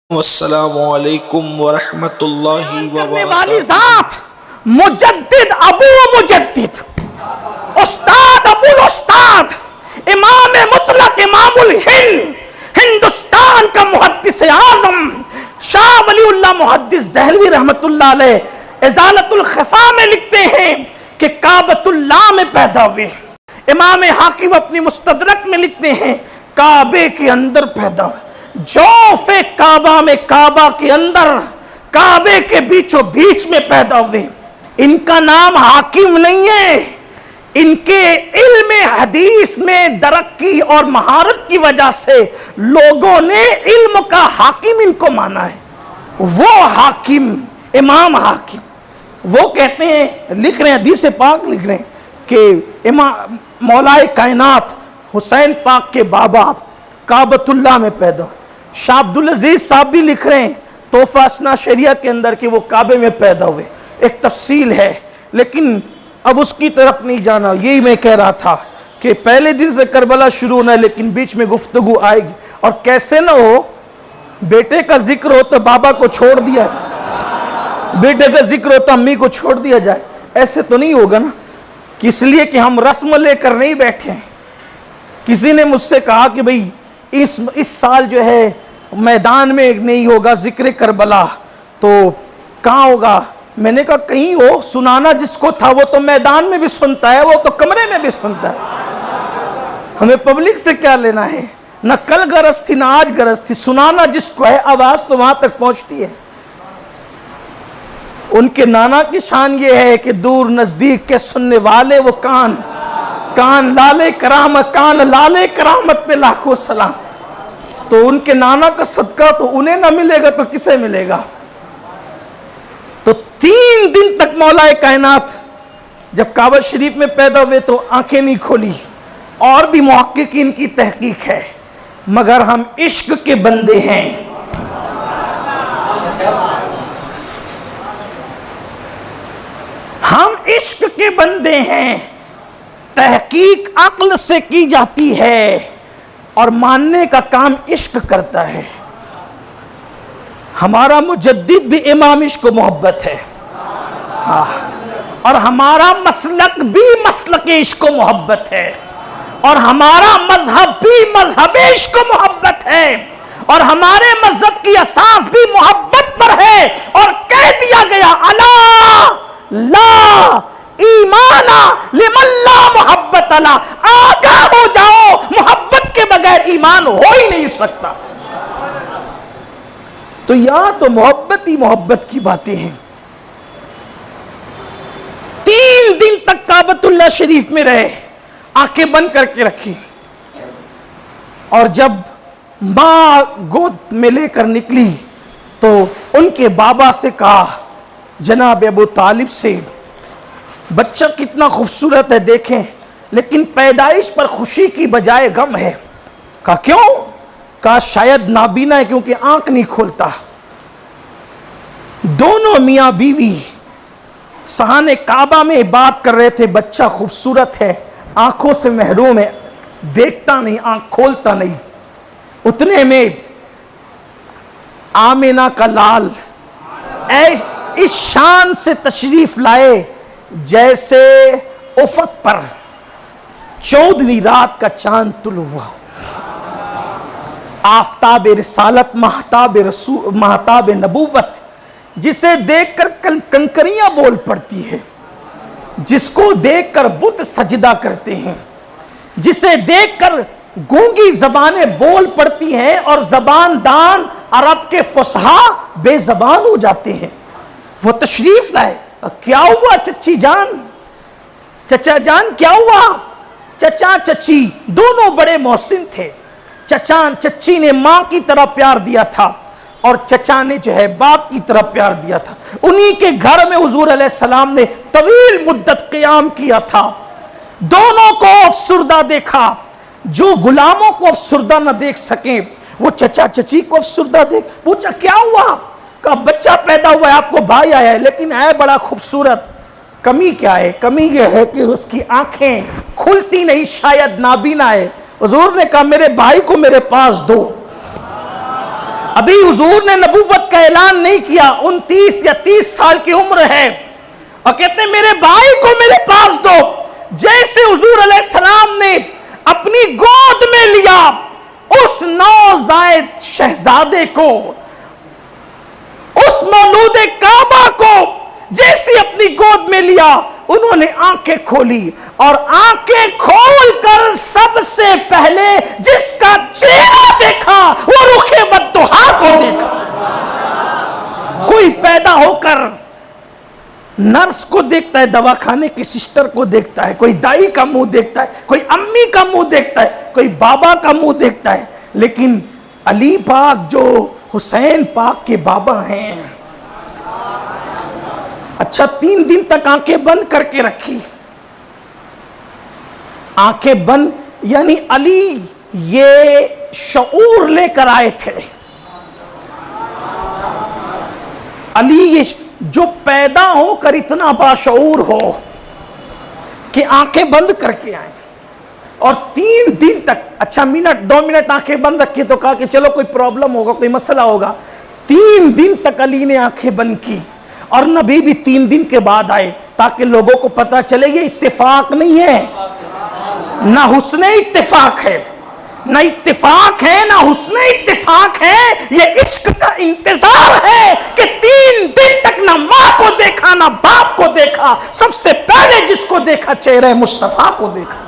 अस्सलामुअलैकुम वरहमतुल्लाहि करने वाली जात मुजद्दिद अबू मुजद्दिद उस्ताद अबुल उस्ताद इमाम मुतलक इमामुल हिंद हिंदुस्तान का मुहद्दिस आजम शाह वलीउल्लाह मुहद्दिस दहलवी रहमतुल्लाह अलैह इजालतुल खफा में लिखते हैं कि काबतुल्लाह में पैदा हुए। इमाम हाकिम अपनी मुस्तदरक में लिखते हैं काबे के अंदर पैदा हुए। जौफे काबा में, काबा के अंदर, काबे के बीचों बीच में पैदा हुए। इनका नाम हाकिम नहीं है, इनके इल्म हदीस में तरक्की और महारत की वजह से लोगों ने इल्म का हाकिम इनको माना है। वो हाकिम इमाम हाकिम, वो कहते हैं, लिख रहे हैं हदीस पाक लिख रहे हैं कि इमाम मौलाए कायनात हुसैन पाक के बाबा काबतुल्लाह में पैदा। शाह अब्दुल अजीज साहब भी लिख रहे हैं तोहफा असना शरिया के अंदर कि वो काबे में पैदा हुए। एक तफसील है लेकिन अब उसकी तरफ नहीं जाना। यही मैं कह रहा था कि पहले दिन से करबला शुरू होना है लेकिन बीच में गुफ्तगू आएगी। और कैसे ना हो, बेटे का जिक्र हो तो बाबा को छोड़ दिया जाए, बेटे का जिक्र हो तो अम्मी को छोड़ दिया जाए, ऐसे तो नहीं होगा ना। इसलिए कि हम रस्म लेकर नहीं बैठे हैं। किसी ने मुझसे कहा कि भाई इस साल जो है मैदान में नहीं होगा जिक्र करबला, तो कहाँ होगा? मैंने कहा कहीं हो, सुनाना जिसको था वो तो मैदान में भी सुनता है, वो तो कमरे में भी सुनता है। हमें पब्लिक से क्या लेना है? ना कल गरज थी ना आज गरज थी, सुनाना जिसको है आवाज तो वहां तक पहुंचती है। उनके नाना की शान ये है कि दूर नजदीक के सुनने वाले वो कान, कान लाले करामत, कान लाले करामत पे लाखों सलाम। तो उनके नाना का सदका तो उन्हें ना मिलेगा तो किसे मिलेगा? तो 3 दिन तक मौलाए कायनात जब काबा शरीफ में पैदा हुए तो आंखें नहीं खोली। और भी मुहक्किकीन की तहकीक है, मगर हम इश्क के बंदे हैं। हम इश्क के बंदे हैं। तहकीक अक्ल से की जाती है और मानने का काम इश्क करता है। हमारा मुजद्दिद भी इमाम इश्क मोहब्बत है, और हमारा मसलक भी मसलक इश्क मोहब्बत है, और हमारा मजहब भी मजहब इश्क मोहब्बत है, और हमारे मजहब की असास भी मोहब्बत पर है। और कह दिया गया अला ला ईमाना लिमल्ला मोहब्बत अला, आगाह हो जाओ, मोहब्बत के बगैर ईमान हो ही नहीं सकता। तो यहां तो मोहब्बत ही मोहब्बत की बातें हैं। 3 दिन तक काबतुल्लाह शरीफ में रहे, आंखें बंद करके रखी, और जब मां गोद में लेकर निकली तो उनके बाबा से कहा, जनाब अबू तालिब से, बच्चा कितना खूबसूरत है देखें, लेकिन पैदाइश पर खुशी की बजाय गम है। कहा क्यों? कहा शायद नाबीना है क्योंकि आंख नहीं खोलता। दोनों मियां बीवी सहाने काबा में बात कर रहे थे, बच्चा खूबसूरत है, आंखों से महरूम है, देखता नहीं, आंख खोलता नहीं। उतने में आमिना का लाल इस शान से तशरीफ लाए जैसे उफक पर 14वीं रात का चांद तुल हुआ। आफताब रिसालत, महताब नबूवत, जिसे देखकर कंकरियां बोल पड़ती है, जिसको देखकर बुत सजदा करते हैं, जिसे देखकर गूंगी जबानें बोल पड़ती हैं और जबान दान अरब के फुसहा बेजबान हो जाते हैं, वो तशरीफ लाए। क्या हुआ चच्ची जान, चचा जान क्या हुआ? चचा चची दोनों बड़े मोहसिन थे। चच्ची ने मां की तरह प्यार दिया था और चचा ने जो है बाप की तरह प्यार दिया था। उन्हीं के घर में हुजूर अलैहिस्सलाम ने तवील मुद्दत क़याम किया था। दोनों को अफसुर्दा देखा। जो गुलामों को अफसुर्दा न देख सके वो चचा चची को अफसुर्दा देख। पूछा क्या हुआ? का बच्चा पैदा हुआ है, आपको भाई आया है, लेकिन है बड़ा खूबसूरत। कमी क्या है? कमी यह है कि उसकी आंखें खुलती नहीं, शायद नाबीना है। हुजूर ने कहा मेरे भाई को मेरे पास दो। अभी हुजूर ने नबूवत का ऐलान नहीं किया, 29 या 30 साल की उम्र है, और कहते हैं मेरे भाई को मेरे पास दो। जैसे हुजूर अलैहिस्सलाम ने अपनी गोद में लिया उस नौजायद शहजादे को, उस मौलूद काबा को, जैसे अपनी गोद में लिया, उन्होंने आंखें खोली और आंखें खोलकर सबसे पहले जिसका चेहरा देखा वो रुखे बद्दुहा को देखा। कोई पैदा होकर नर्स को देखता है, दवाखाने की सिस्टर को देखता है, कोई दाई का मुंह देखता है, कोई अम्मी का मुंह देखता है, कोई बाबा का मुंह देखता है, लेकिन अली पाक जो हुसैन पाक के बाबा हैं, अच्छा 3 दिन तक आंखें बंद करके रखी। आंखें बंद यानी अली ये शऊर लेकर आए थे। अली ये जो पैदा होकर इतना बाशऊर हो कि आंखें बंद करके आए, और 3 दिन तक, अच्छा मिनट 2 मिनट आंखें बंद रखी तो कहा कि चलो कोई प्रॉब्लम होगा, कोई मसला होगा। 3 दिन तक अली ने आंखें बंद की, और नबी भी 3 दिन के बाद आए, ताकि लोगों को पता चले ये इत्तेफाक नहीं है, ना हुस्ने इत्तेफाक है, ना इत्तेफाक है, ना हुस्ने इत्तेफाक है, ये इश्क का इंतजार है कि 3 दिन तक ना मां को देखा ना बाप को देखा, सबसे पहले जिसको देखा चेहरे मुस्तफा को देखा।